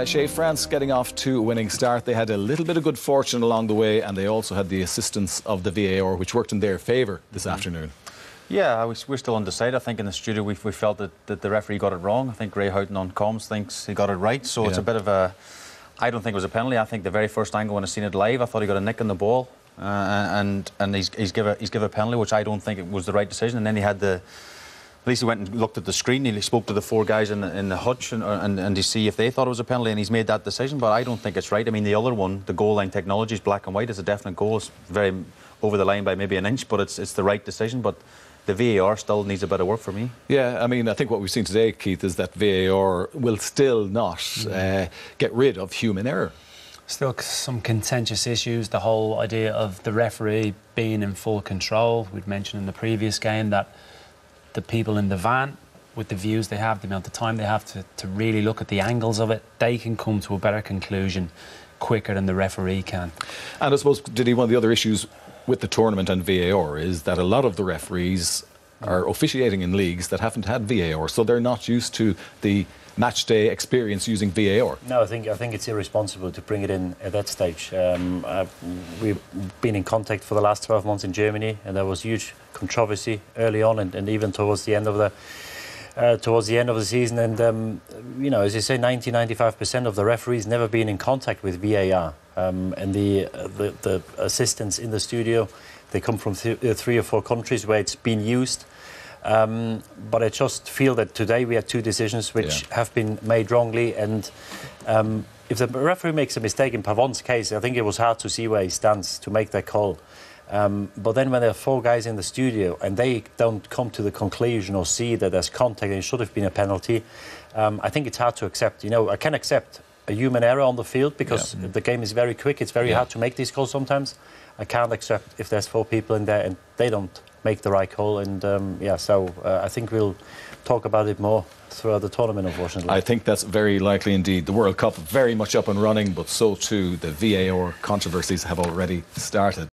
Shay, France getting off to a winning start. They had a little bit of good fortune along the way, and they also had the assistance of the VAR, which worked in their favour this afternoon. Yeah, we're still undecided. I think in the studio we felt that the referee got it wrong. I think Ray Houghton on comms thinks he got it right, so it's a bit of a... I don't think it was a penalty. I think the very first angle when I seen it live, I thought he got a nick on the ball, and he's give a penalty, which I don't think it was the right decision. And then he had the... At least he went and looked at the screen. He spoke to the four guys in the hutch and to see if they thought it was a penalty, and he's made that decision. But I don't think it's right. I mean, the other one, the goal line technology, is black and white. It's a definite goal. It's very over the line by maybe an inch, but it's the right decision. But the VAR still needs a bit of work for me. Yeah, I mean, I think what we've seen today, Keith, is that VAR will still not get rid of human error. Still some contentious issues. The whole idea of the referee being in full control. We'd mentioned in the previous game that the people in the van, with the views they have, the amount of time they have to really look at the angles of it, they can come to a better conclusion quicker than the referee can. And I suppose, Didi, one of the other issues with the tournament and VAR is that a lot of the referees are officiating in leagues that haven't had VAR, so they're not used to the match day experience using VAR. No, I think it's irresponsible to bring it in at that stage. We've been in contact for the last 12 months in Germany, and there was huge controversy early on, and even towards the end of the season. And you know, as you say, 95% of the referees never been in contact with VAR, and the assistants in the studio, they come from 3 or 4 countries where it's been used. But I just feel that today we had 2 decisions which have been made wrongly, and if the referee makes a mistake in Pavon's case, I think it was hard to see where he stands to make that call. But then when there are 4 guys in the studio and they don't come to the conclusion or see that there's contact and it should have been a penalty, I think it's hard to accept. You know, I can accept a human error on the field because the game is very quick. It's very hard to make these calls sometimes. I can't accept if there's 4 people in there and they don't make the right call. And so I think we'll talk about it more throughout the tournament, unfortunately. I think that's very likely indeed. The World Cup very much up and running, but so too the VAR controversies have already started.